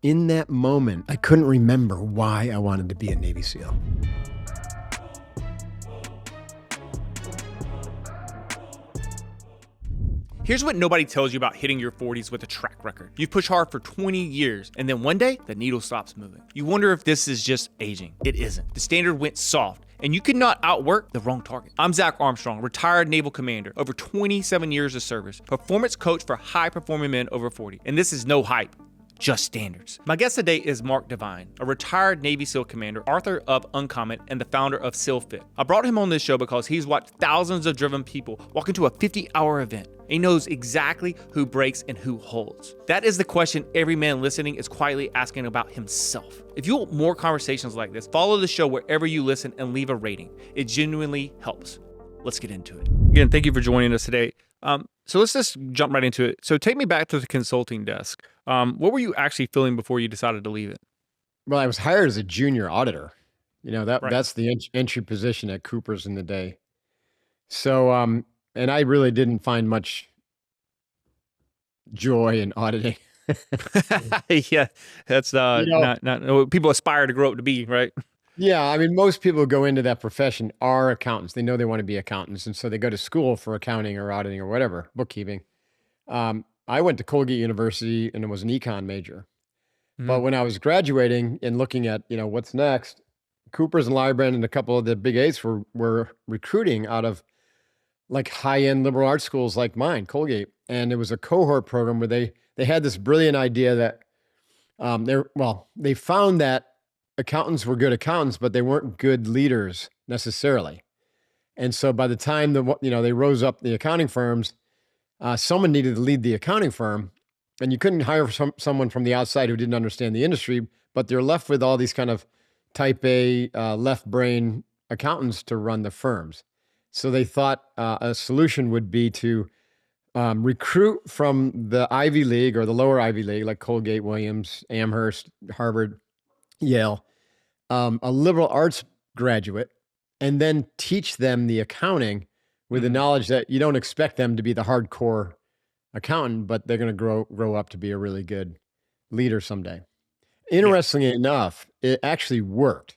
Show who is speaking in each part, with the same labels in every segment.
Speaker 1: in that moment, I couldn't remember why I wanted to be a Navy SEAL.
Speaker 2: Here's what nobody tells you about hitting your 40s with a track record. You've pushed hard for 20 years, and then one day, the needle stops moving. You wonder if this is just aging. It isn't. The standard went soft, and you could not outwork the wrong target. I'm Zac Armstrong, retired naval commander, over 27 years of service, performance coach for high-performing men over 40, and this is no hype. Just standards. My guest today is Mark Devine, a retired Navy SEAL commander, author of Uncommon, and the founder of SEALFIT. I brought him on this show because he's watched thousands of driven people walk into a 50-hour event. He knows exactly who breaks and who holds. That is the question every man listening is quietly asking about himself. If you want more conversations like this, follow the show wherever you listen and leave a rating. It genuinely helps. Let's get into it. Again, thank you for joining us today. So let's just jump right into it. So take me back to the consulting desk. What were you actually feeling before you decided to leave it?
Speaker 1: Well, I was hired as a junior auditor. You know,
Speaker 2: Right.
Speaker 1: that's the entry position at Cooper's in the day. So, and I really didn't find much joy in auditing.
Speaker 2: Yeah, that's not what people aspire to grow up to be, right?
Speaker 1: Yeah, I mean, most people who go into that profession are accountants. They know they want to be accountants, and so they go to school for accounting or auditing or whatever, bookkeeping. I went to Colgate University and was an econ major. But when I was graduating and looking at, what's next, Cooper's and Lybrand and a couple of the big eights were recruiting out of like high-end liberal arts schools like mine, Colgate. And it was a cohort program where they had this brilliant idea that they found that accountants were good accountants, but they weren't good leaders necessarily. And so by the time they rose up the accounting firms, someone needed to lead the accounting firm, and you couldn't hire someone from the outside who didn't understand the industry, but they're left with all these kind of type A left brain accountants to run the firms. So they thought a solution would be to recruit from the Ivy League or the lower Ivy League, like Colgate, Williams, Amherst, Harvard, Yale, a liberal arts graduate, and then teach them the accounting with the knowledge that you don't expect them to be the hardcore accountant, but they're going to grow up to be a really good leader someday. Interestingly enough, it actually worked.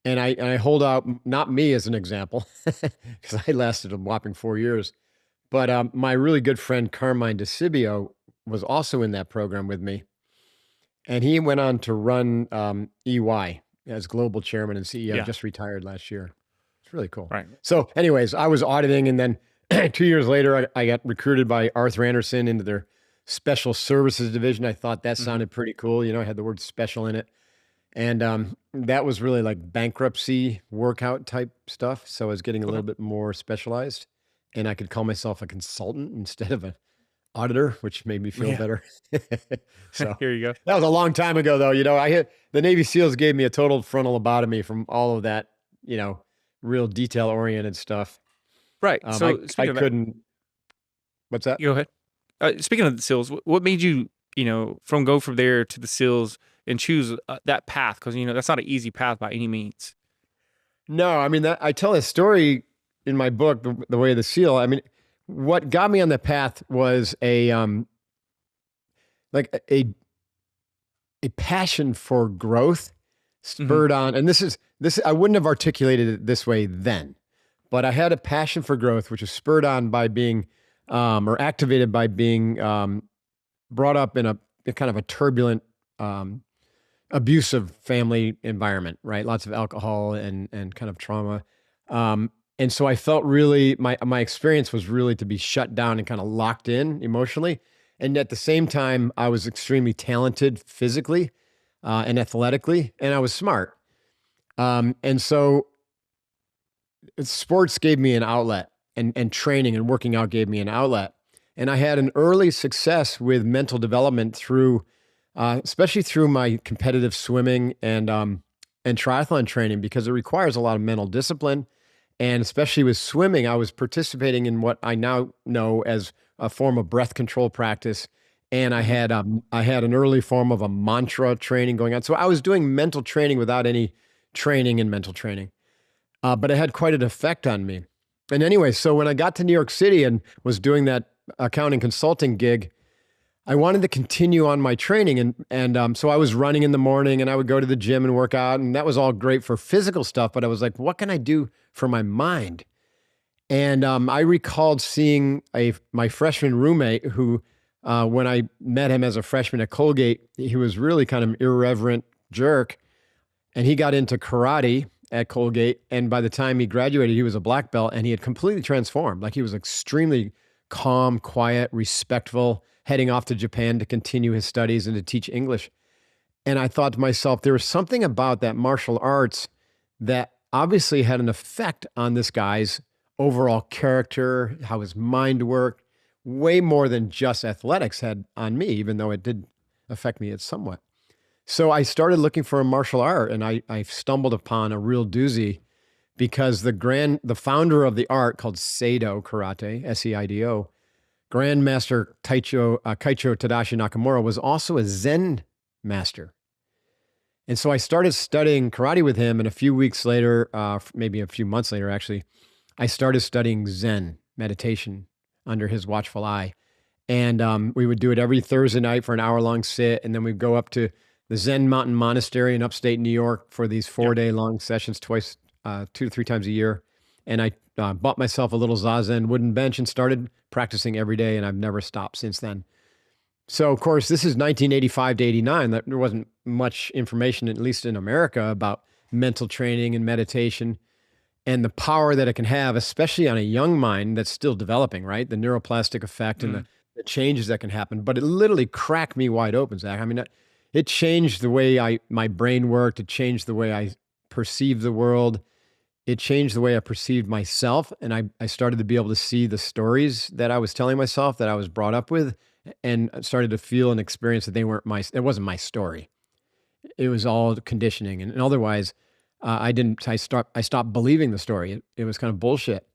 Speaker 1: And I hold out, not me as an example, because I lasted a whopping 4 years, but my really good friend Carmine DeCibio was also in that program with me. And he went on to run EY as global chairman and CEO, just retired last year. It's really cool.
Speaker 2: Right.
Speaker 1: So anyways, I was auditing, and then 2 years later, I got recruited by Arthur Andersen into their special services division. I thought that sounded pretty cool. It had the word special in it. And that was really like bankruptcy workout type stuff. So I was getting a little bit more specialized, and I could call myself a consultant instead of an auditor, which made me feel better. So
Speaker 2: Here you go.
Speaker 1: that was a long time ago, though. The Navy SEALs gave me a total frontal lobotomy from all of that, real detail oriented stuff.
Speaker 2: Right. So
Speaker 1: I couldn't. What's that?
Speaker 2: Go ahead. Speaking of the SEALs, what made you, go from there to the SEALs and choose that path? Because, that's not an easy path by any means.
Speaker 1: No, I mean, I tell a story in my book, The Way of the SEAL. I mean, what got me on the path was a passion for growth spurred on, and this I wouldn't have articulated it this way then, but I had a passion for growth, which was spurred on by being, or activated by being brought up in a kind of a turbulent, abusive family environment, right? Lots of alcohol and kind of trauma. And so I felt really, my experience was really to be shut down and kind of locked in emotionally. And at the same time, I was extremely talented physically and athletically, and I was smart. And so sports gave me an outlet, and training and working out gave me an outlet. And I had an early success with mental development through, especially through my competitive swimming and triathlon training, because it requires a lot of mental discipline. And especially with swimming, I was participating in what I now know as a form of breath control practice. And I had an early form of a mantra training going on. So I was doing mental training without any training in mental training. But it had quite an effect on me. And anyway, so when I got to New York City and was doing that accounting consulting gig, I wanted to continue on my training, and so I was running in the morning, and I would go to the gym and work out, and that was all great for physical stuff. But I was like, what can I do for my mind? And I recalled seeing my freshman roommate who, when I met him as a freshman at Colgate, he was really kind of an irreverent jerk, and he got into karate at Colgate. And by the time he graduated, he was a black belt, and he had completely transformed. Like, he was extremely calm, quiet, respectful, heading off to Japan to continue his studies and to teach English. And I thought to myself, there was something about that martial arts that obviously had an effect on this guy's overall character, how his mind worked, way more than just athletics had on me, even though it did affect me somewhat. So I started looking for a martial art, and I stumbled upon a real doozy, because the founder of the art, called Seido Karate, Seido, Grandmaster Kaicho Tadashi Nakamura, was also a Zen master. And so I started studying karate with him, and a few weeks later, maybe a few months later, actually, I started studying Zen meditation under his watchful eye. And we would do it every Thursday night for an hour-long sit, and then we'd go up to the Zen Mountain Monastery in upstate New York for these 4-day-long sessions, twice, 2 to 3 times a year. And I bought myself a little Zazen wooden bench and started practicing every day, and I've never stopped since then. So, of course, this is 1985 to 89. There wasn't much information, at least in America, about mental training and meditation and the power that it can have, especially on a young mind that's still developing, right? The neuroplastic effect and the changes that can happen. But it literally cracked me wide open, Zach. I mean, it changed the way my brain worked. It changed the way I perceived the world. It changed the way I perceived myself. And I started to be able to see the stories that I was telling myself, that I was brought up with, and started to feel and experience that it wasn't my story. It was all conditioning. And otherwise, I stopped believing the story. It was kind of bullshit.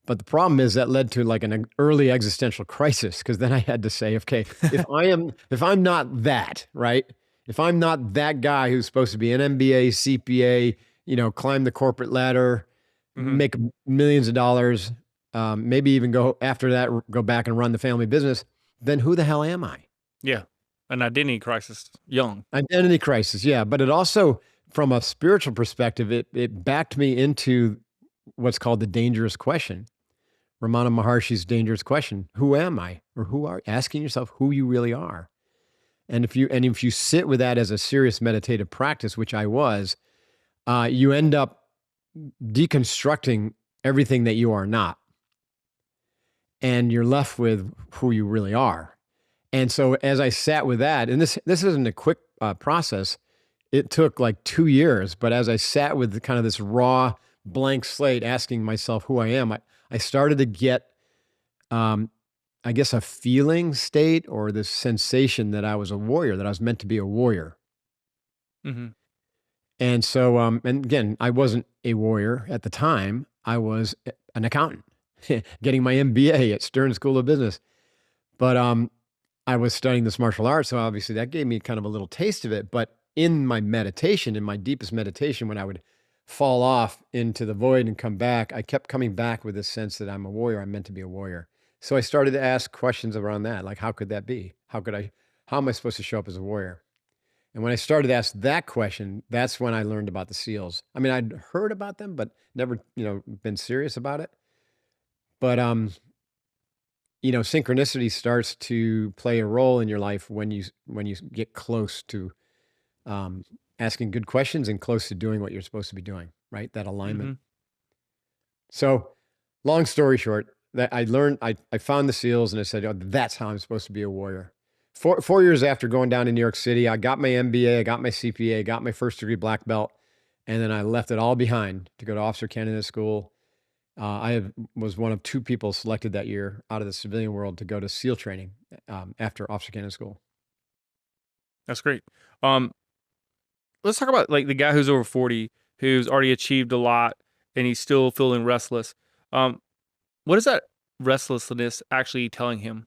Speaker 1: But the problem is that led to like an early existential crisis, because then I had to say, okay, if I'm not that, right? If I'm not that guy who's supposed to be an MBA, CPA, climb the corporate ladder, make millions of dollars, maybe even go back and run the family business, then who the hell am I?
Speaker 2: Yeah. An identity crisis, young.
Speaker 1: Identity crisis, yeah. But it also, from a spiritual perspective, it backed me into what's called the dangerous question. Ramana Maharshi's dangerous question: who am I? Or who are you? Asking yourself who you really are. And if you sit with that as a serious meditative practice, which I was, you end up deconstructing everything that you are not. And you're left with who you really are. And so as I sat with that, and this isn't a quick process, it took like 2 years, but as I sat with kind of this raw blank slate, asking myself who I am, I started to get, I guess, a feeling state, or this sensation that I was a warrior, that I was meant to be a warrior. And so, and again, I wasn't a warrior at the time. I was an accountant, getting my MBA at Stern School of Business. But I was studying this martial arts, so obviously that gave me kind of a little taste of it. But in my meditation, in my deepest meditation, when I would fall off into the void and come back, I kept coming back with this sense that I'm a warrior. I'm meant to be a warrior. So I started to ask questions around that, like, how could that be? How am I supposed to show up as a warrior? And when I started to ask that question, that's when I learned about the SEALs. I mean, I'd heard about them, but never, been serious about it. But, synchronicity starts to play a role in your life when you get close to asking good questions and close to doing what you're supposed to be doing, right? That alignment. So, long story short, that I learned, I found the SEALs, and I said, oh, that's how I'm supposed to be a warrior. 4 years after going down to New York City, I got my MBA, I got my CPA, got my first degree black belt, and then I left it all behind to go to Officer Candidate School. I was one of 2 people selected that year out of the civilian world to go to SEAL training after Officer Candidate School.
Speaker 2: That's great. Let's talk about like the guy who's over 40, who's already achieved a lot, and he's still feeling restless. What is that restlessness actually telling him?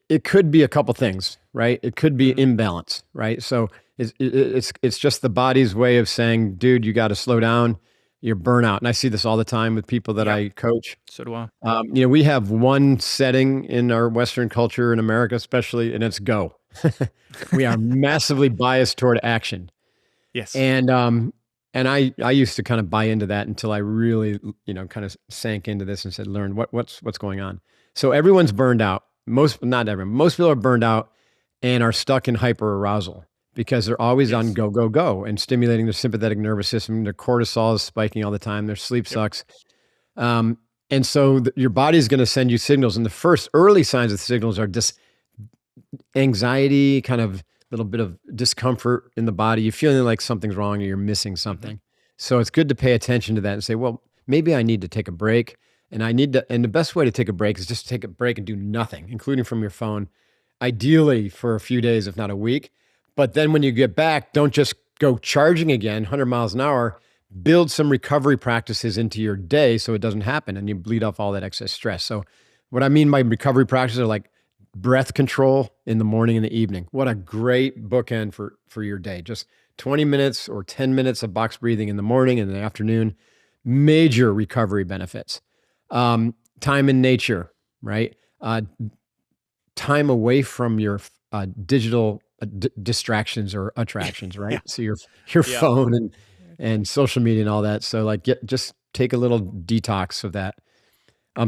Speaker 1: It could be a couple things, right? It could be imbalance, right? So it's just the body's way of saying, dude, you got to slow down. your burnout. And I see this all the time with people that
Speaker 2: Yeah,
Speaker 1: I coach.
Speaker 2: so do I.
Speaker 1: We have one setting in our Western culture, in America especially, and it's go. We are massively biased toward action.
Speaker 2: Yes.
Speaker 1: And I used to kind of buy into that until I really, kind of sank into this and said, learn what's going on. So everyone's burned out. Not everyone, most people are burned out and are stuck in hyper arousal because they're always on
Speaker 2: Yes.
Speaker 1: go, go, go and stimulating their sympathetic nervous system. Their cortisol is spiking all the time. Their sleep
Speaker 2: Yep.
Speaker 1: sucks. And so your body is going to send you signals. And the first early signs of the signals are just anxiety, kind of a little bit of discomfort in the body. You're feeling like something's wrong or you're missing something. So it's good to pay attention to that and say, well, maybe I need to take a break. And the best way to take a break is just take a break and do nothing, including from your phone, ideally for a few days, if not a week. But then when you get back, don't just go charging again, 100 miles an hour. Build some recovery practices into your day so it doesn't happen and you bleed off all that excess stress. So what I mean by recovery practices are like breath control in the morning and the evening. What a great bookend for your day. Just 20 minutes or 10 minutes of box breathing in the morning and in the afternoon. Major recovery benefits. Time in nature, right? Time away from your digital distractions or attractions, right?
Speaker 2: Yeah.
Speaker 1: So your
Speaker 2: Yeah.
Speaker 1: phone and social media and all that. So like just take a little detox of that.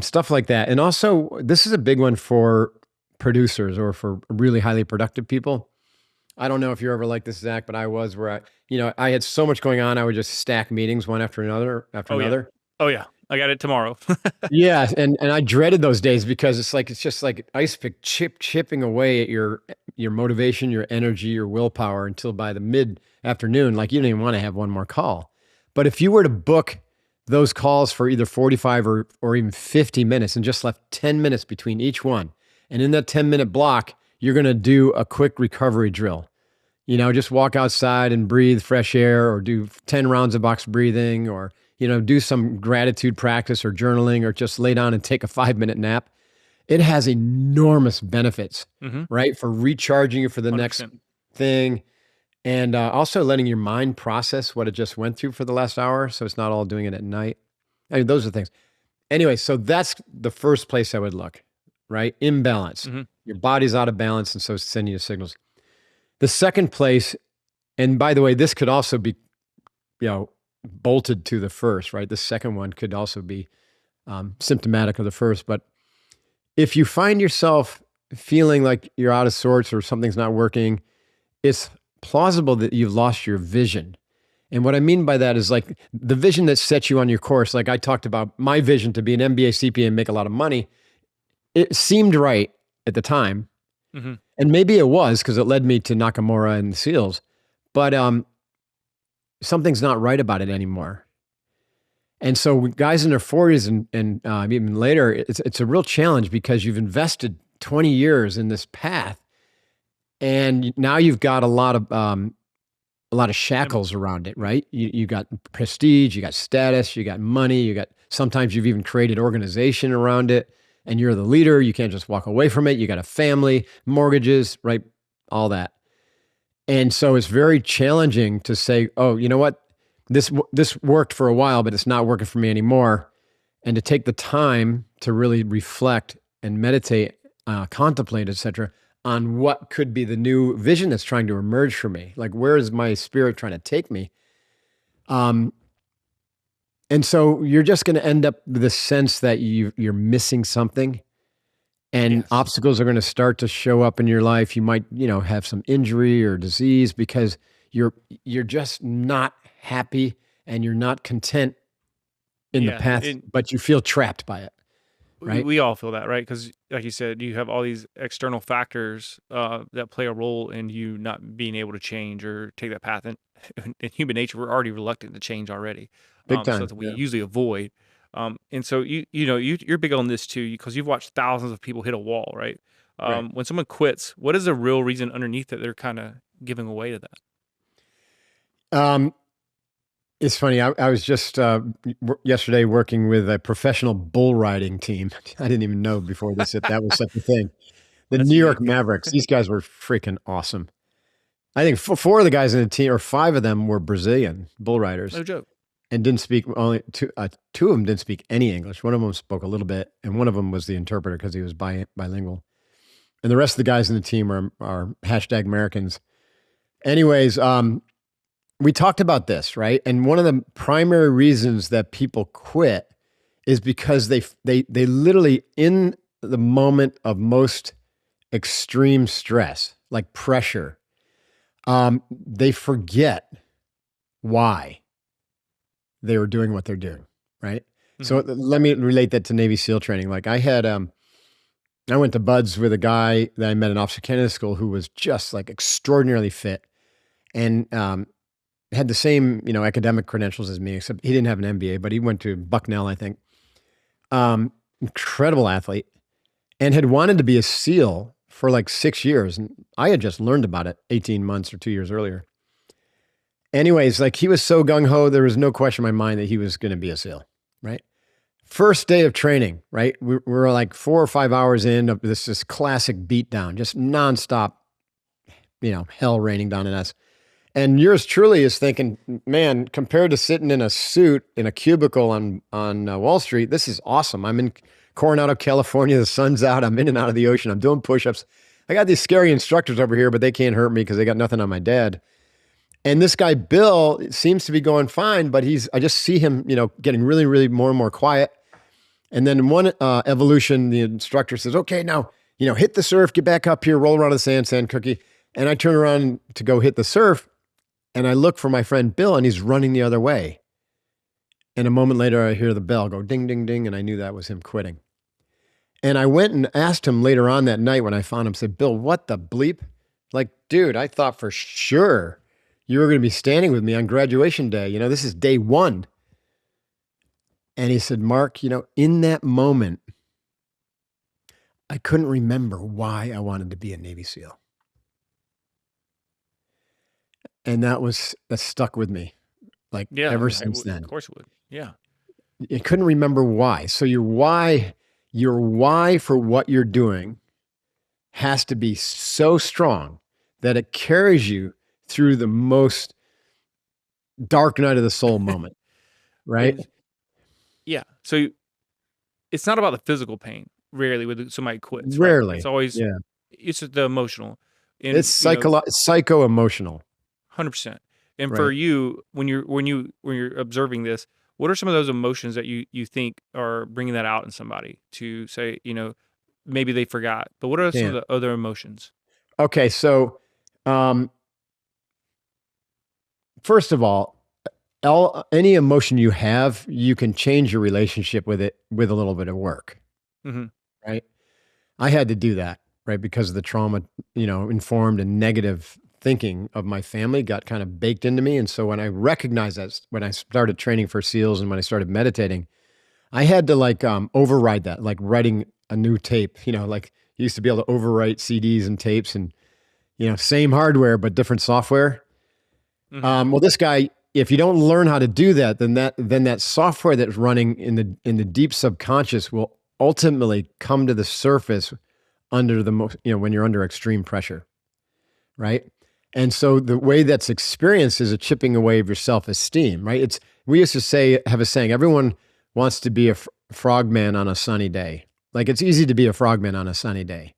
Speaker 1: Stuff like that. And also this is a big one for producers or for really highly productive people. I don't know if you're ever like this, Zach, but I was where I had so much going on. I would just stack meetings one after another
Speaker 2: Oh yeah. Oh yeah. I got it tomorrow.
Speaker 1: Yeah. And I dreaded those days because it's just like ice pick chipping away at your motivation, your energy, your willpower until by the mid afternoon, like you don't even want to have one more call. But if you were to book those calls for either 45 or even 50 minutes and just left 10 minutes between each one, and in that 10-minute block, you're going to do a quick recovery drill. Just walk outside and breathe fresh air or do 10 rounds of box breathing or, do some gratitude practice or journaling or just lay down and take a 5-minute nap. It has enormous benefits, right? For recharging you for the
Speaker 2: 100%.
Speaker 1: next thing. And also letting your mind process what it just went through for the last hour. So it's not all doing it at night. I mean, those are things. Anyway, so that's the first place I would look, right? Imbalance. Your body's out of balance. And so it's sending you signals. The second place, and by the way, this could also be, bolted to the first, right? The second one could also be symptomatic of the first. But if you find yourself feeling like you're out of sorts or something's not working, it's plausible that you've lost your vision. And what I mean by that is like the vision that sets you on your course. Like I talked about my vision to be an MBA CPA and make a lot of money. It seemed right at the time. And maybe it was because it led me to Nakamura and the SEALs, but something's not right about it anymore. And so guys in their 40s and even later, it's a real challenge because you've invested 20 years in this path, and now you've got a lot of shackles around it, right? You got prestige, you got status, you got money, sometimes you've even created organization around it. And you're the leader. You can't just walk away from it. You got a family, mortgages, right? All that. And so it's very challenging to say, oh, you know what? This worked for a while, but it's not working for me anymore. And to take the time to really reflect and meditate, contemplate, etc., on what could be the new vision that's trying to emerge for me. Like, where is my spirit trying to take me? And so you're just going to end up with the sense that you're missing something, and obstacles are going to start to show up in your life. You might, have some injury or disease because you're just not happy and you're not content in the path, but you feel trapped by it. Right?
Speaker 2: We all feel that, right? Because like you said, you have all these external factors that play a role in you not being able to change or take that path. And in human nature, we're already reluctant to change already.
Speaker 1: Big time.
Speaker 2: So that we usually avoid. And so you're big on this too, because you've watched thousands of people hit a wall, right?
Speaker 1: Right.
Speaker 2: When someone quits, what is the real reason underneath that they're kind of giving away to that?
Speaker 1: It's funny. I was just yesterday working with a professional bull riding team. I didn't even know before this that was such a thing. The New York Mavericks. These guys were freaking awesome. I think four of the guys in the team, or five of them, were Brazilian bull riders.
Speaker 2: No joke.
Speaker 1: and didn't speak only two of them didn't speak any English. One of them spoke a little bit, and one of them was the interpreter because he was bilingual. And the rest of the guys in the team are hashtag Americans. Anyways, we talked about this, right? And one of the primary reasons that people quit is because they literally, in the moment of most extreme stress, like pressure, they forget why they were doing what they're doing, right? Mm-hmm. So let me relate that to Navy SEAL training. Like I went to Buds with a guy that I met in Officer Candidate School who was just like extraordinarily fit and had the same, academic credentials as me, except he didn't have an MBA, but he went to Bucknell, I think. Incredible athlete, and had wanted to be a SEAL for like 6 years. And I had just learned about it 18 months or 2 years earlier. Anyways, like he was so gung-ho, there was no question in my mind that he was going to be a SEAL, right? First day of training, right? We were like 4 or 5 hours in of this classic beatdown, just nonstop, hell raining down on us. And yours truly is thinking, man, compared to sitting in a suit in a cubicle on Wall Street, this is awesome. I'm in Coronado, California. The sun's out. I'm in and out of the ocean. I'm doing push-ups. I got these scary instructors over here, but they can't hurt me because they got nothing on my dad. And this guy, Bill, seems to be going fine, but I just see him, getting really, really more and more quiet. And then in one evolution, the instructor says, okay, now, hit the surf, get back up here, roll around the sand cookie. And I turn around to go hit the surf. And I look for my friend Bill, and he's running the other way. And a moment later, I hear the bell go ding, ding, ding, and I knew that was him quitting. And I went and asked him later on that night when I found him, said, Bill, what the bleep? Like, dude, I thought for sure you were going to be standing with me on graduation day. This is day one. And he said, Mark, in that moment, I couldn't remember why I wanted to be a Navy SEAL. And that stuck with me, ever since then.
Speaker 2: Of course it would. Yeah.
Speaker 1: I couldn't remember why. So your why for what you're doing has to be so strong that it carries you through the most dark night of the soul moment, right?
Speaker 2: Yeah. So it's not about the physical pain. Rarely when somebody quits.
Speaker 1: Rarely.
Speaker 2: Right? It's always, it's the emotional. And,
Speaker 1: it's psycho-emotional.
Speaker 2: 100%. And for you, when you're observing this, what are some of those emotions that you think are bringing that out in somebody to say, maybe they forgot, but what are some of the other emotions?
Speaker 1: Okay. So, first of all, any emotion you have, you can change your relationship with it with a little bit of work. Mm-hmm. Right. I had to do that, right? Because of the trauma, informed and negative thinking of my family got kind of baked into me. And so when I recognized that, when I started training for SEALs and when I started meditating, I had to override that, like writing a new tape, like you used to be able to overwrite CDs and tapes and, same hardware, but different software. Mm-hmm. Well, this guy, if you don't learn how to do that, then that software that's running in the deep subconscious will ultimately come to the surface under when you're under extreme pressure. Right. And so the way that's experienced is a chipping away of your self-esteem, right? We used to have a saying, everyone wants to be a frogman on a sunny day. Like it's easy to be a frogman on a sunny day.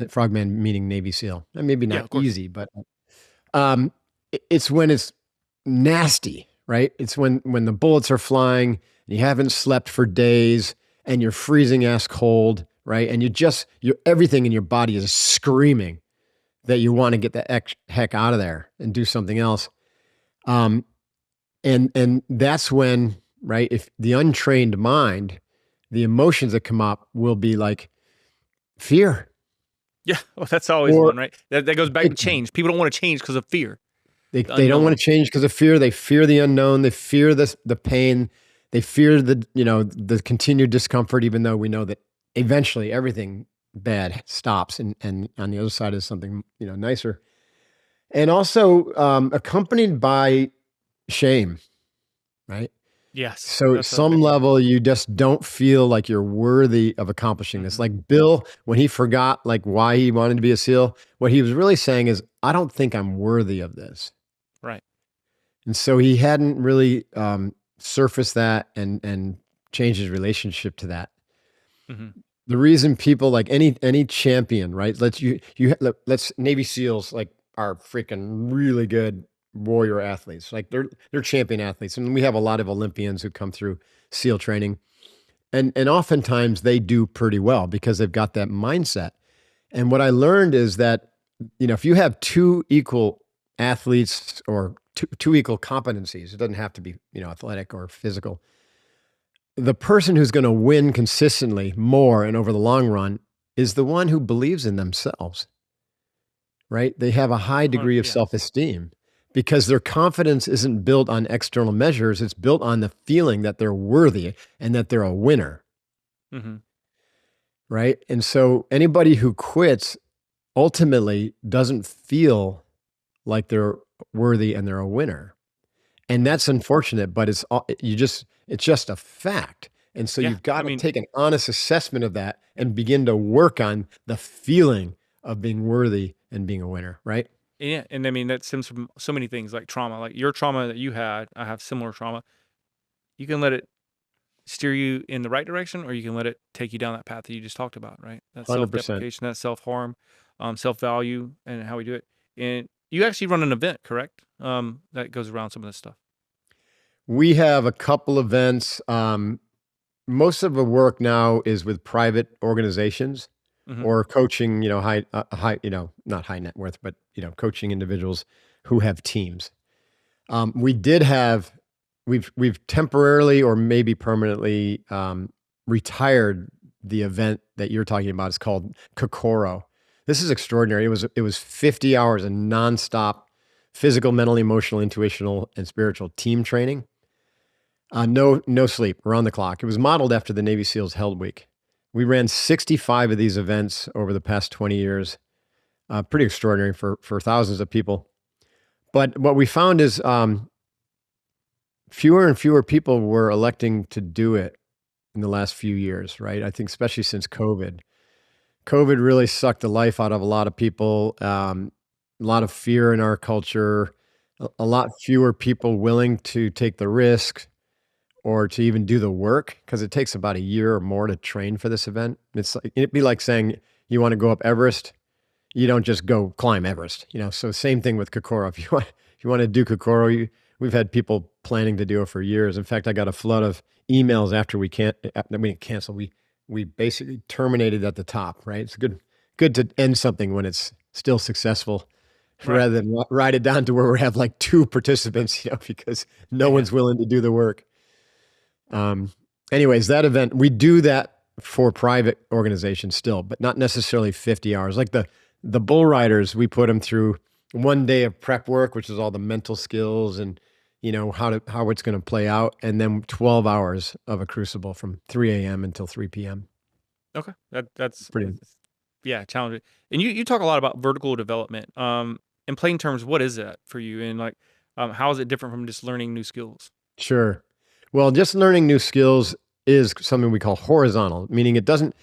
Speaker 1: Frogman meaning Navy SEAL. And maybe not easy, but it's when it's nasty, right? It's when the bullets are flying and you haven't slept for days and you're freezing ass cold, right? And everything in your body is screaming that you want to get the heck out of there and do something else. And that's when, right, if the untrained mind, the emotions that come up will be like fear.
Speaker 2: Yeah, well, that's always one, right? That goes back to change. People don't want to change because of fear.
Speaker 1: They don't want to change because of fear. They fear the unknown. They fear the pain. They fear the continued discomfort, even though we know that eventually everything bad stops and on the other side is something nicer, and also accompanied by shame, right?
Speaker 2: Yes.
Speaker 1: So at some level you just don't feel like you're worthy of accomplishing this. Like Bill, when he forgot why he wanted to be a SEAL, what he was really saying is, I don't think I'm worthy of this.
Speaker 2: Right.
Speaker 1: And so he hadn't really surface that and change his relationship to that.
Speaker 2: Hmm.
Speaker 1: The reason people like any champion, right? Let's Navy SEALs like are freaking really good warrior athletes. Like they're champion athletes, and we have a lot of Olympians who come through SEAL training, and oftentimes they do pretty well because they've got that mindset. And what I learned is that, if you have two equal athletes or two equal competencies, it doesn't have to be, athletic or physical. The person who's going to win consistently more and over the long run is the one who believes in themselves, right? They have a high degree of
Speaker 2: Yeah.
Speaker 1: self-esteem because their confidence isn't built on external measures. It's built on the feeling that they're worthy and that they're a winner,
Speaker 2: Hmm.
Speaker 1: right? And so anybody who quits ultimately doesn't feel like they're worthy and they're a winner. And that's unfortunate, but it's just a fact. And so
Speaker 2: Yeah.
Speaker 1: you've got
Speaker 2: I
Speaker 1: to
Speaker 2: mean,
Speaker 1: take an honest assessment of that and begin to work on the feeling of being worthy and being a winner, right?
Speaker 2: yeah. And I mean, that stems from so many things like trauma, like your trauma that you had. I have similar trauma. You can let it steer you in the right direction, or you can let it take you down that path that you just talked about, right? That
Speaker 1: 100%.
Speaker 2: self-deprecation, that self-harm, self-value, and how we do it. And you actually run an event, correct? That goes around some of this stuff.
Speaker 1: We have a couple events. Most of the work now is with private organizations
Speaker 2: Hmm.
Speaker 1: or coaching, not high net worth, but, coaching individuals who have teams. We did have we've temporarily or maybe permanently retired the event that you're talking about. It's called Kokoro. This is extraordinary. It was 50 hours of nonstop physical, mental, emotional, intuitional, and spiritual team training. No sleep, around the clock. It was modeled after the Navy SEALs Hell Week. We ran 65 of these events over the past 20 years. Pretty extraordinary for thousands of people. But what we found is fewer and fewer people were electing to do it in the last few years, right? I think especially since COVID. COVID really sucked the life out of a lot of people. A lot of fear in our culture. A lot fewer people willing to take the risk or to even do the work because it takes about a year or more to train for this event. It'd be like saying you want to go up Everest. You don't just go climb Everest, So same thing with Kokoro. If you want to do Kokoro, we've had people planning to do it for years. In fact, I got a flood of emails after we didn't cancel. We basically terminated at the top, right? It's good to end something when it's still successful
Speaker 2: Right.
Speaker 1: rather than ride it down to where we have like two participants, because no
Speaker 2: Yeah.
Speaker 1: one's willing to do the work. Um, Anyways, that event, we do that for private organizations still, but not necessarily 50 hours. Like the bull riders, we put them through one day of prep work, which is all the mental skills and how it's going to play out, and then 12 hours of a crucible from 3 a.m. until 3 p.m.
Speaker 2: Okay. That's
Speaker 1: Pretty.
Speaker 2: yeah, challenging. And you talk a lot about vertical development. In plain terms, what is that for you? And like, how is it different from just learning new skills?
Speaker 1: Sure. Well, just learning new skills is something we call horizontal, meaning that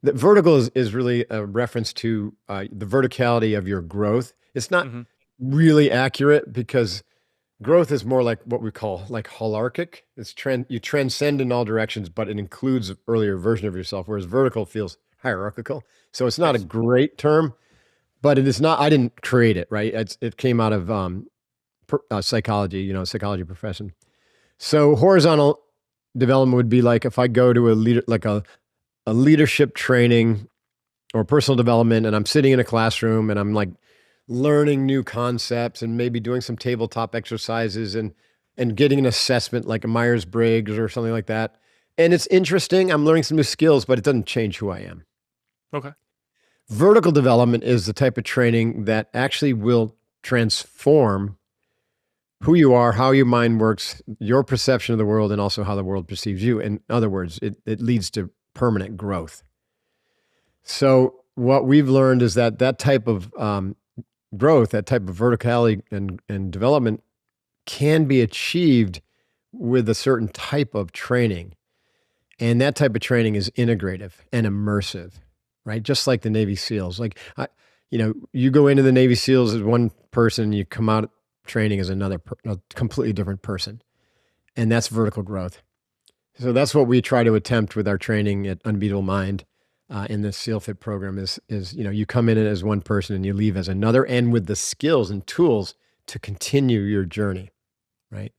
Speaker 1: vertical is really a reference to the verticality of your growth. It's not
Speaker 2: Hmm.
Speaker 1: really accurate because growth is more like what we call like holarchic. You transcend in all directions, but it includes an earlier version of yourself, whereas vertical feels hierarchical. So it's not a
Speaker 2: Yes.
Speaker 1: great term, but it is not, I didn't create it, right? It came out of psychology, psychology profession. So horizontal development would be like if I go to a leadership training or personal development and I'm sitting in a classroom and I'm like learning new concepts and maybe doing some tabletop exercises and getting an assessment like a Myers-Briggs or something like that. And it's interesting. I'm learning some new skills, but it doesn't change who I am.
Speaker 2: Okay.
Speaker 1: Vertical development is the type of training that actually will transform who you are, how your mind works, your perception of the world, and also how the world perceives you. In other words, it leads to permanent growth. So what we've learned is that type of growth, that type of verticality and development can be achieved with a certain type of training. And that type of training is integrative and immersive, right? Just like the Navy SEALs. You go into the Navy SEALs as one person, you come out training as a completely different person. and that's vertical growth. So that's what we try to attempt with our training at Unbeatable Mind in the SEALFIT program is, you come in as one person and you leave as another, and with the skills and tools to continue your journey, right?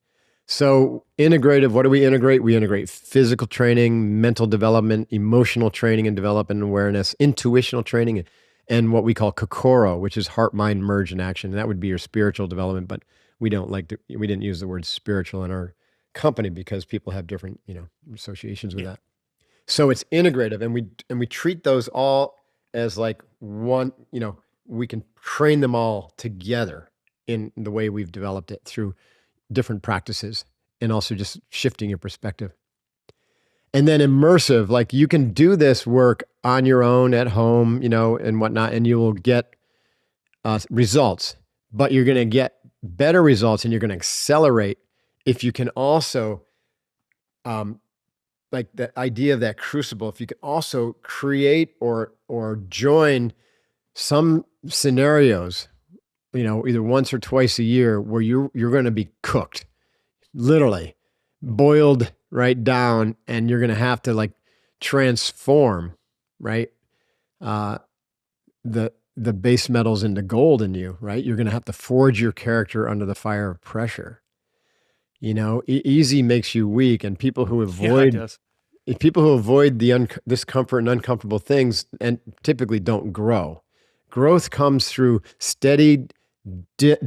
Speaker 1: So integrative, what do we integrate? We integrate physical training, mental development, emotional training and development and awareness, intuitional training, and what we call Kokoro, which is heart, mind, merge, and action. And that would be your spiritual development, but we didn't use the word spiritual in our company because people have different, associations with that. So it's integrative, and we treat those all as like one, we can train them all together in the way we've developed it through different practices and also just shifting your perspective. And then immersive, like you can do this work on your own at home, and whatnot, and you will get results, but you're going to get better results and you're going to accelerate if you can also, like the idea of that crucible, if you can also create or join some scenarios, either once or twice a year where you're going to be cooked, literally boiled right down, and you're going to have to like transform, right? The base metals into gold in you, right? You're going to have to forge your character under the fire of pressure. Easy makes you weak, and people who avoid the discomfort and uncomfortable things and typically don't grow. Growth comes through steady,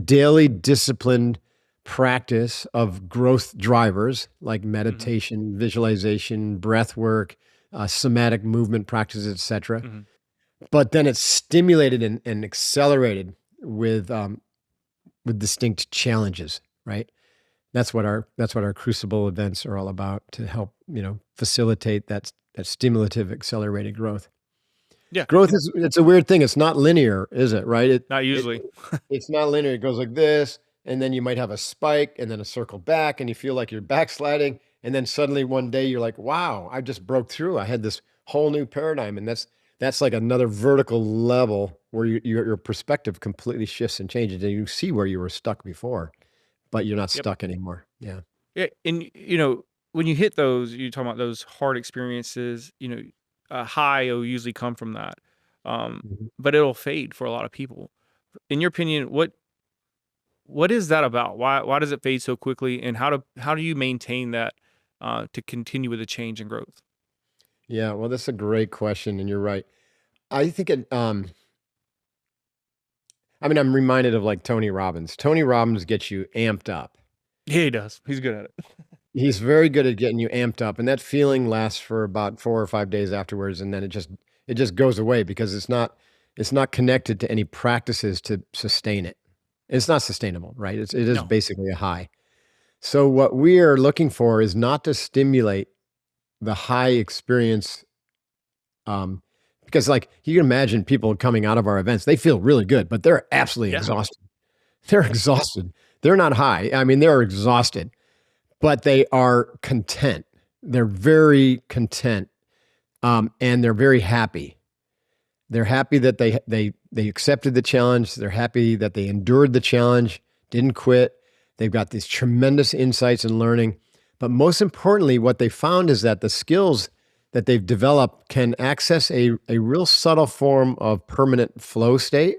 Speaker 1: daily disciplined practice of growth drivers like meditation, visualization, breath work, somatic movement practices, etc. But then it's stimulated and accelerated with distinct challenges, right? That's what our Crucible events are all about, to help, facilitate that stimulative accelerated growth.
Speaker 2: Yeah.
Speaker 1: Growth it's a weird thing. It's not linear, is it? Right?
Speaker 2: Not usually.
Speaker 1: It's not linear. It goes like this, and then you might have a spike and then a circle back, and you feel like you're backsliding. And then suddenly one day you're like, wow, I just broke through. I had this whole new paradigm. And that's like another vertical level where your perspective completely shifts and changes, and you see where you were stuck before, but you're not stuck anymore. Yeah.
Speaker 2: Yeah. And, when you hit those, you're talking about those hard experiences, a high will usually come from that. But it'll fade for a lot of people. In your opinion, what is that about? Why does it fade so quickly? And how do you maintain that to continue with the change and growth?
Speaker 1: Yeah, well, that's a great question, and you're right. I think I'm reminded of like Tony Robbins. Tony Robbins gets you amped up.
Speaker 2: Yeah, he does. He's good at it.
Speaker 1: He's very good at getting you amped up, and that feeling lasts for about 4 or 5 days afterwards, and then it just goes away because it's not connected to any practices to sustain it. It's not sustainable, right? It is
Speaker 2: No.
Speaker 1: basically a high. So what we are looking for is not to stimulate the high experience, because like you can imagine people coming out of our events, they feel really good, but they're absolutely exhausted. They're exhausted. They're not high. They're exhausted, but they are content. They're very content, and they're very happy. They're happy that they accepted the challenge. They're happy that they endured the challenge, didn't quit. They've got these tremendous insights and learning. But most importantly, what they found is that the skills that they've developed can access a real subtle form of permanent flow state,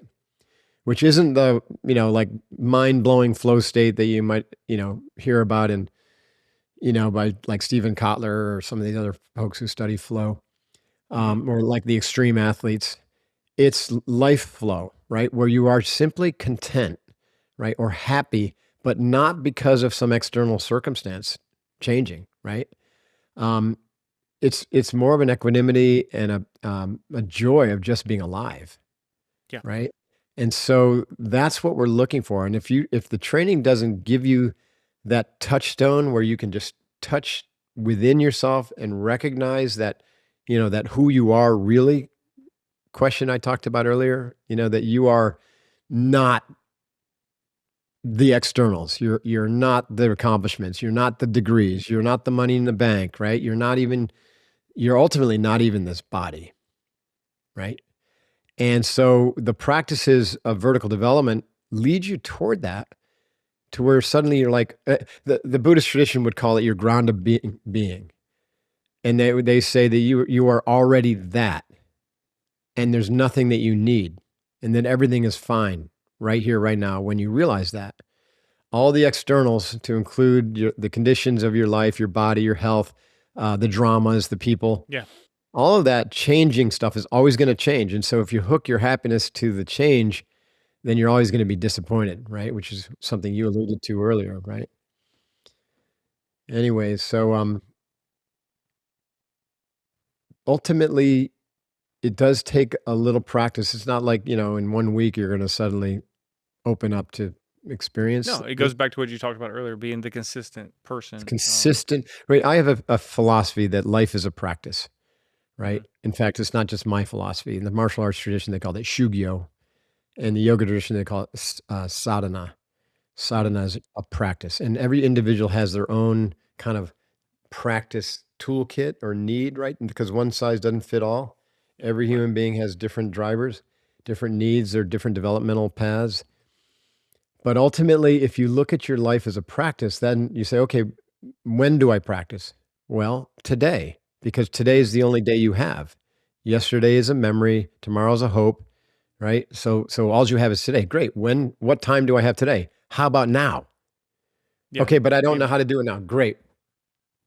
Speaker 1: which isn't the, like mind-blowing flow state that you might, hear about in, by like Stephen Kotler or some of these other folks who study flow, or like the extreme athletes. It's life flow, right? Where you are simply content, right? Or happy, but not because of some external circumstance changing, right? It's more of an equanimity and a joy of just being alive.
Speaker 2: Yeah.
Speaker 1: Right. And so that's what we're looking for. And if the training doesn't give you that touchstone where you can just touch within yourself and recognize that, that who you are really, question I talked about earlier, that you are not the externals. You're not the accomplishments. You're not the degrees. You're not the money in the bank, right? You're ultimately not even this body, right? And so the practices of vertical development lead you toward that to where suddenly you're like, the Buddhist tradition would call it your grounded being. And they say that you are already that, and there's nothing that you need, and then everything is fine right here, right now. When you realize that, all the externals, to include the conditions of your life, your body, your health, the dramas, the people,
Speaker 2: Yeah.
Speaker 1: all of that changing stuff is always going to change. And so if you hook your happiness to the change, then you're always going to be disappointed, right? Which is something you alluded to earlier, right? Anyways, so ultimately, it does take a little practice. It's not like, in 1 week you're going to suddenly open up to experience
Speaker 2: No, it goes back to what you talked about earlier, being the consistent person.
Speaker 1: consistent. Right? I have a philosophy that life is a practice, right?
Speaker 2: Mhm.
Speaker 1: In fact, it's not just my philosophy. In the martial arts tradition, they call it shugyo. In the yoga tradition, they call it sadhana. Sadhana is a practice, and every individual has their own kind of practice toolkit or need, right? Because one size doesn't fit all. Every
Speaker 2: Right.
Speaker 1: human being has different drivers, different needs, or different developmental paths. But ultimately, if you look at your life as a practice, then you say, okay, when do I practice? Well, today, because today
Speaker 2: Mhm.
Speaker 1: is the only day you have. Yesterday is a memory, tomorrow's a hope, right? So all you have is today. Great. What time do I have today? How about now?
Speaker 2: Yeah.
Speaker 1: Okay, but I don't
Speaker 2: Yeah.
Speaker 1: know how to do it now. Great.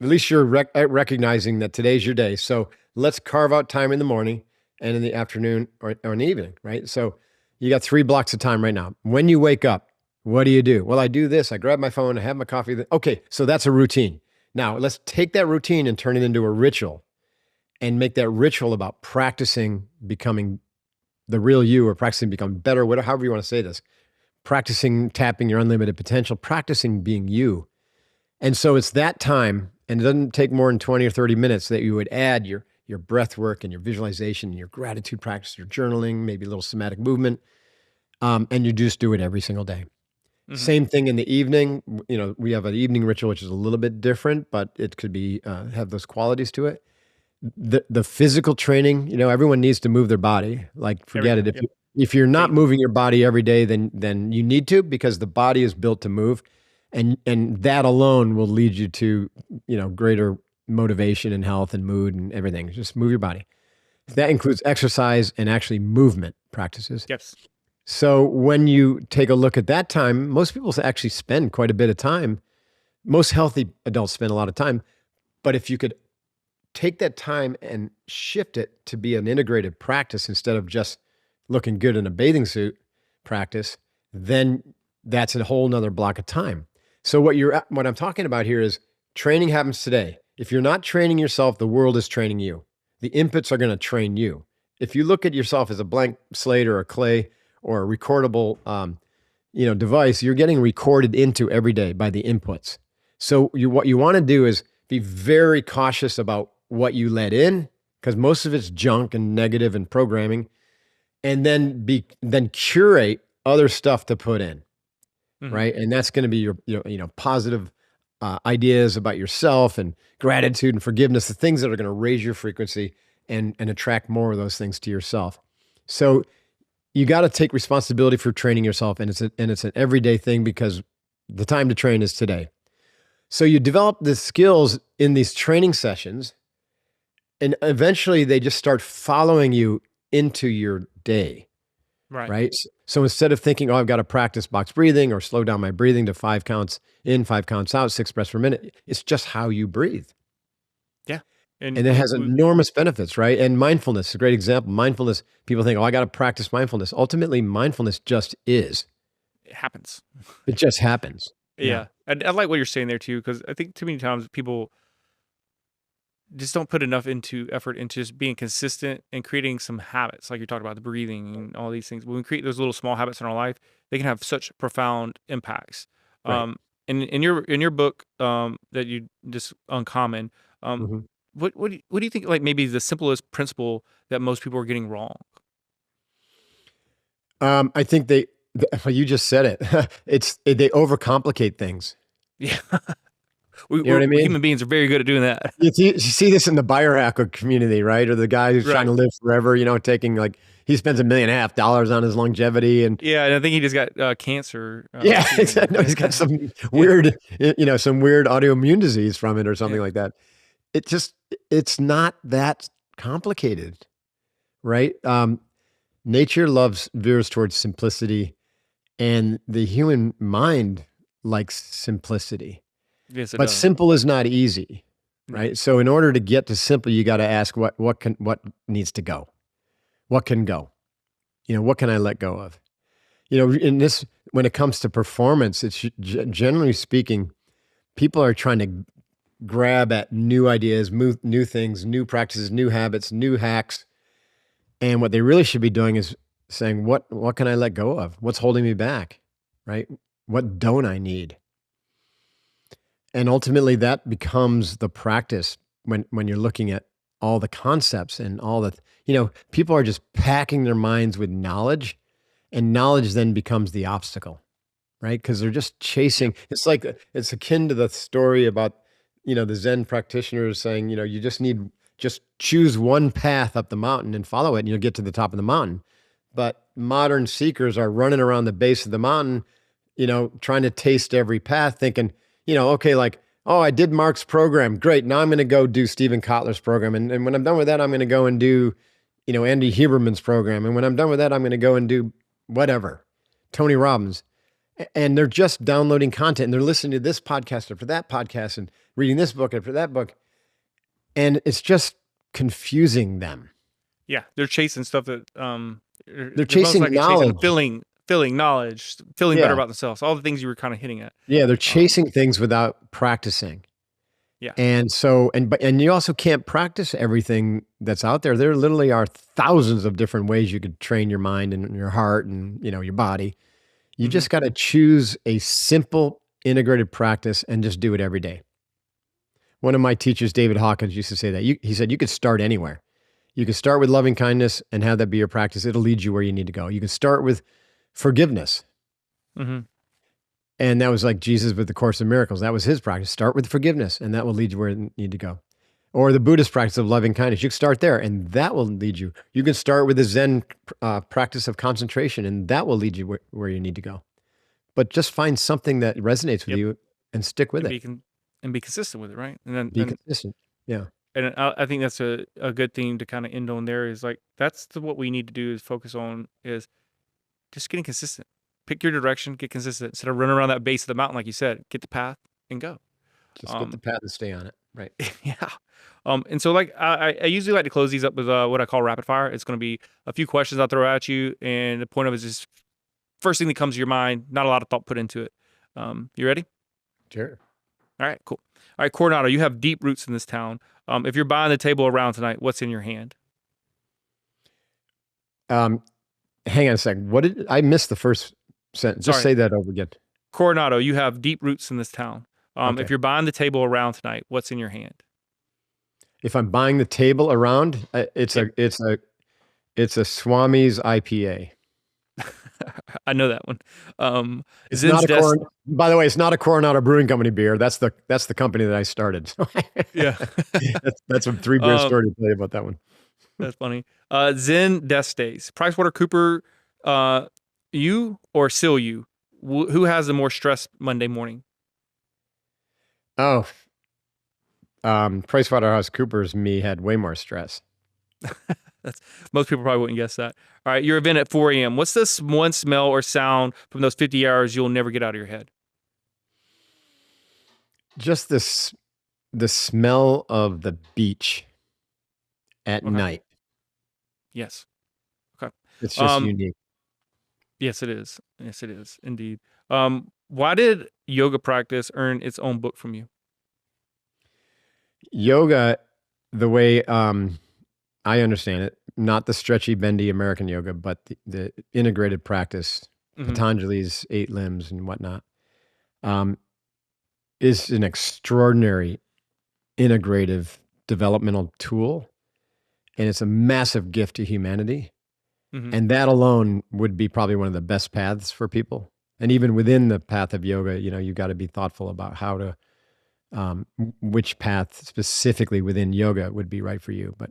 Speaker 1: At least you're recognizing that today's your day. So let's carve out time in the morning and in the afternoon or in the evening, right? So you got 3 blocks of time right now. When you wake up, what do? Well, I do this. I grab my phone, I have my coffee. Okay, so that's a routine. Now let's take that routine and turn it into a ritual and make that ritual about practicing becoming the real you, or practicing becoming better, whatever, however you want to say this, practicing tapping your unlimited potential, practicing being you. And so it's that time, and it doesn't take more than 20 or 30 minutes, that you would add your breath work and your visualization and your gratitude practice, your journaling, maybe a little somatic movement, and you just do it every single day.
Speaker 2: Mhm.
Speaker 1: Same thing in the evening. We have an evening ritual, which is a little bit different, but it could be have those qualities to it. The physical training, everyone needs to move their body. Like,
Speaker 2: Every
Speaker 1: forget
Speaker 2: day.
Speaker 1: it. If
Speaker 2: Yep.
Speaker 1: you if you're not
Speaker 2: Daily.
Speaker 1: moving your body every day, then you need to, because the body is built to move, and that alone will lead you to greater motivation and health and mood and everything. Just move your body. That includes exercise and actually movement practices.
Speaker 2: Yes.
Speaker 1: So when you take a look at that time, most people actually spend quite a bit of time. Most healthy adults spend a lot of time. But if you could take that time and shift it to be an integrated practice instead of just looking good in a bathing suit practice, then that's a whole nother block of time. So what I'm talking about here is training happens today. If you're not training yourself, the world is training you. The inputs are going to train you. If you look at yourself as a blank slate or a clay or a recordable device, you're getting recorded into every day by the inputs. So what you want to do is be very cautious about what you let in, because most of it's junk and negative and programming, and then curate other stuff to put in,
Speaker 2: Mhm.
Speaker 1: right? And that's going to be your positive ideas about yourself and gratitude and forgiveness, the things that are going to raise your frequency and attract more of those things to yourself. So you got to take responsibility for training yourself, and it's an everyday thing, because the time to train is today. So you develop the skills in these training sessions, and eventually they just start following you into your day,
Speaker 2: Right.
Speaker 1: right? So instead of thinking, oh, I've got to practice box breathing or slow down my breathing to 5 counts in, 5 counts out, 6 breaths per minute, it's just how you breathe.
Speaker 2: Yeah. And
Speaker 1: And it
Speaker 2: and
Speaker 1: has enormous benefits, right? And mindfulness is a great example. Mindfulness, people think, oh, I got to practice mindfulness. Ultimately, mindfulness just is.
Speaker 2: it happens.
Speaker 1: It just happens. Yeah.
Speaker 2: Yeah. I like what you're saying there too, because I think too many times people just don't put enough into effort into just being consistent and creating some habits, like you're talking about the breathing and all these things. When we create those little small habits in our life, they can have such profound impacts.
Speaker 1: Right.
Speaker 2: In your book, that you just uncommon, um,
Speaker 1: Mhm.
Speaker 2: what do you think, like, maybe the simplest principle that most people are getting wrong?
Speaker 1: I think well, you just said it. They overcomplicate things.
Speaker 2: Yeah. We,
Speaker 1: You know
Speaker 2: we're,
Speaker 1: what I mean?
Speaker 2: human beings are very good at doing that.
Speaker 1: You see this in the biohacker community, right? Or the guy who's trying
Speaker 2: Right.
Speaker 1: to live forever, taking he spends $1.5 million on his longevity and
Speaker 2: Yeah, and I think he just got cancer.
Speaker 1: yeah,
Speaker 2: Too.
Speaker 1: exactly. No, he's got some
Speaker 2: Yeah.
Speaker 1: weird, some weird autoimmune disease from it or something
Speaker 2: Yeah.
Speaker 1: like that. It's not that complicated, right? Nature veers towards simplicity, and the human mind likes simplicity.
Speaker 2: Yes, it
Speaker 1: But
Speaker 2: does.
Speaker 1: simple is not easy,
Speaker 2: No.
Speaker 1: right? So in order to get to simple, you got to ask what needs to go, what can go, what can I let go of? In this, when it comes to performance, it's generally speaking, people are trying to grab at new ideas, move new things, new practices, new habits, new hacks. And what they really should be doing is saying, what can I let go of? What's holding me back? Right? What don't I need? And ultimately that becomes the practice when you're looking at all the concepts and all the, people are just packing their minds with knowledge, and knowledge then becomes the obstacle, right? Because they're just chasing. It's like, it's akin to the story about, the Zen practitioners saying, you just choose one path up the mountain and follow it, and you'll get to the top of the mountain. But modern seekers are running around the base of the mountain, trying to taste every path, thinking, okay, like, oh, I did Mark's program. Great. Now I'm going to go do Stephen Kotler's program. And when I'm done with that, I'm going to go and do, Andy Huberman's program. And when I'm done with that, I'm going to go and do whatever, Tony Robbins. And they're just downloading content, and they're listening to this podcast after that podcast and reading this book after that book. And it's just confusing them.
Speaker 2: Yeah, they're chasing stuff that
Speaker 1: They're chasing knowledge.
Speaker 2: Feeling knowledge, feeling better about themselves. All the things you were kind of hitting at.
Speaker 1: Yeah, they're chasing things without practicing.
Speaker 2: Yeah.
Speaker 1: And so, and you also can't practice everything that's out there. There literally are thousands of different ways you could train your mind and your heart and, your body. You just got to choose a simple integrated practice and just do it every day. One of my teachers, David Hawkins, used to say that. He said, you could start anywhere. You can start with loving kindness and have that be your practice. It'll lead you where you need to go. You can start with forgiveness.
Speaker 2: Mm-hmm.
Speaker 1: And that was like Jesus with the Course in Miracles. That was his practice. Start with forgiveness, and that will lead you where you need to go. Or the Buddhist practice of loving kindness. You can start there, and that will lead you. You can start with the Zen practice of concentration, and that will lead you where you need to go. But just find something that resonates with you and stick with it.
Speaker 2: And be consistent with it, right? And then
Speaker 1: be consistent. Yeah.
Speaker 2: And I think that's a good thing to kind of end on there is like, that's what we need to do is focus on is just getting consistent. Pick your direction, get consistent. Instead of running around that base of the mountain, like you said, get the path and go.
Speaker 1: Just get the path and stay on it. Right.
Speaker 2: Yeah. And so like, I usually like to close these up with what I call rapid fire. It's going to be a few questions I'll throw at you. And the point of it is just first thing that comes to your mind, not a lot of thought put into it. You ready?
Speaker 1: Sure.
Speaker 2: All right, cool. All right, Coronado, you have deep roots in this town. If you're buying the table around tonight, what's in your hand?
Speaker 1: Hang on a second. I missed the first sentence. Just say that over again.
Speaker 2: Coronado, you have deep roots in this town.
Speaker 1: Okay.
Speaker 2: If you're buying the table around tonight, what's in your hand?
Speaker 1: If I'm buying the table around, it's a Swami's IPA.
Speaker 2: I know that one.
Speaker 1: It's not by the way, it's not a Coronado Brewing Company beer. That's the company that I started.
Speaker 2: Yeah.
Speaker 1: that's a 3 beer story to tell you about that one.
Speaker 2: That's funny. Zen Death Stays. PricewaterhouseCoopers, you or still you? Who has the more stress Monday morning?
Speaker 1: Oh, PricewaterhouseCoopers me had way more stress.
Speaker 2: Most people probably wouldn't guess that. All right, your event at 4 a.m. What's this one smell or sound from those 50 hours you'll never get out of your head?
Speaker 1: Just the smell of the beach at night.
Speaker 2: Yes. Okay.
Speaker 1: It's just unique.
Speaker 2: Yes, it is. Yes, it is. Indeed. Why did yoga practice earn its own book from you?
Speaker 1: Yoga, the way I understand it, not the stretchy, bendy American yoga, but the integrated practice, Patanjali's 8 limbs and whatnot, is an extraordinary integrative developmental tool. And it's a massive gift to humanity. And that alone would be probably one of the best paths for people. And even within the path of yoga, you got to be thoughtful about how to which path specifically within yoga would be right for you. But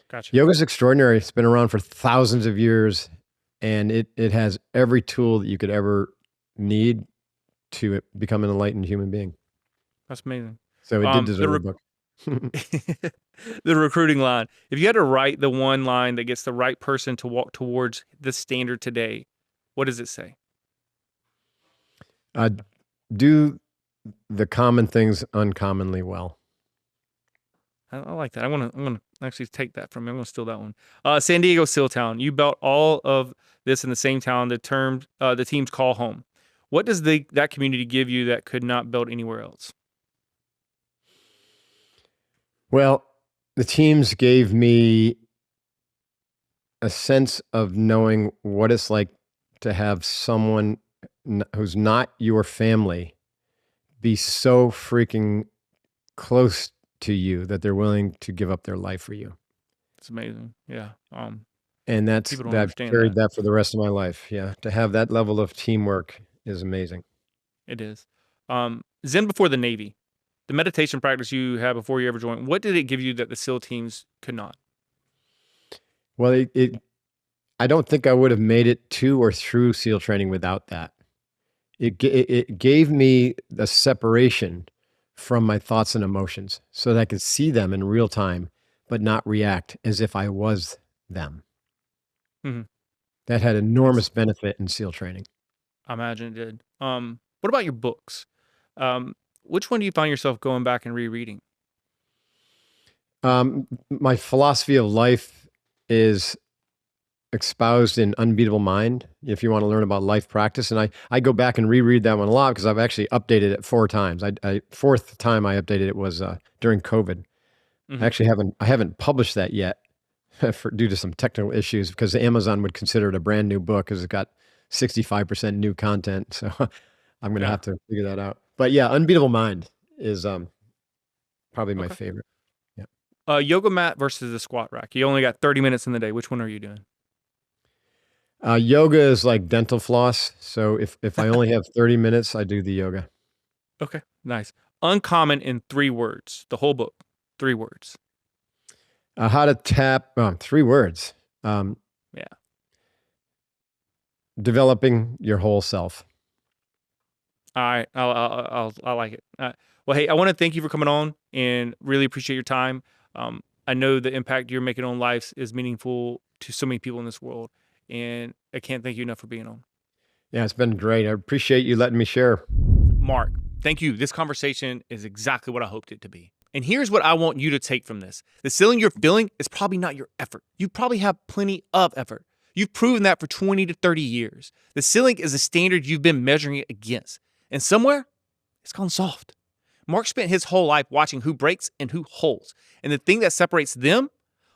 Speaker 2: Gotcha.
Speaker 1: yoga is extraordinary. It's been around for thousands of years, and it has every tool that you could ever need to become an enlightened human being.
Speaker 2: That's amazing.
Speaker 1: So it did
Speaker 2: The
Speaker 1: deserve a book.
Speaker 2: the recruiting line. If you had to write the one line that gets the right person to walk towards the standard today, what does it say?
Speaker 1: Do the common things uncommonly well.
Speaker 2: I like that. I'm gonna actually take that from you. I'm gonna steal that one. San Diego SEAL Town. You built all of this in the same town. The teams call home. What does that community give you that could not build anywhere else?
Speaker 1: Well, the teams gave me a sense of knowing what it's like to have someone who's not your family be so freaking close to you that they're willing to give up their life for you.
Speaker 2: It's amazing. Yeah.
Speaker 1: And
Speaker 2: People don't
Speaker 1: I've
Speaker 2: understand
Speaker 1: carried that for the rest of my life. Yeah. To have that level of teamwork is amazing.
Speaker 2: It is. Zen before the Navy, the meditation practice you had before you ever joined, what did it give you that the SEAL teams could not?
Speaker 1: Well, I don't think I would have made it to or through SEAL training without that. It gave me the separation from my thoughts and emotions so that I could see them in real time, but not react as if I was them.
Speaker 2: Mm-hmm.
Speaker 1: That had enormous benefit in SEAL training.
Speaker 2: I imagine it did. What about your books? Which one do you find yourself going back and rereading?
Speaker 1: My philosophy of life is espoused in Unbeatable Mind, if you want to learn about life practice. And I go back and reread that one a lot because I've actually updated it 4 times. Fourth time I updated it was during COVID.
Speaker 2: Mm-hmm.
Speaker 1: I actually haven't published that yet due to some technical issues because Amazon would consider it a brand new book because it's got 65% new content. So I'm going to have to figure that out. But yeah, Unbeatable Mind is probably my favorite. Yeah.
Speaker 2: Yoga mat versus the squat rack. You only got 30 minutes in the day. Which one are you doing?
Speaker 1: Yoga is like dental floss. So if I only have 30 minutes, I do the yoga.
Speaker 2: Okay, nice. Uncommon in 3 words. The whole book, 3 words.
Speaker 1: How to tap, 3 words.
Speaker 2: Yeah.
Speaker 1: Developing your whole self.
Speaker 2: All right, I like it. Well, hey, I want to thank you for coming on and really appreciate your time. I know the impact you're making on lives is meaningful to so many people in this world, and I can't thank you enough for being on.
Speaker 1: Yeah, it's been great. I appreciate you letting me share.
Speaker 2: Mark, thank you. This conversation is exactly what I hoped it to be. And here's what I want you to take from this. The ceiling you're feeling is probably not your effort. You probably have plenty of effort. You've proven that for 20 to 30 years. The ceiling is a standard you've been measuring it against. And somewhere, it's gone soft. Mark spent his whole life watching who breaks and who holds. And the thing that separates them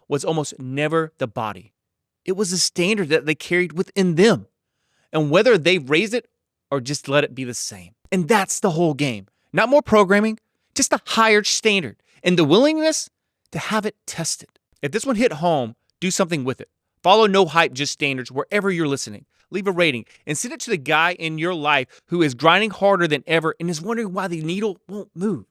Speaker 2: was almost never the body. It was the standard that they carried within them. And whether they raised it or just let it be the same. And that's the whole game. Not more programming, just a higher standard and the willingness to have it tested. If this one hit home, do something with it. Follow No Hype, Just Standards wherever you're listening. Leave a rating and send it to the guy in your life who is grinding harder than ever and is wondering why the needle won't move.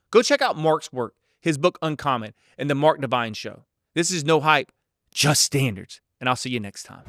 Speaker 2: Go check out Mark's work, his book Uncommon, and The Mark Divine Show. This is No Hype, Just Standards, and I'll see you next time.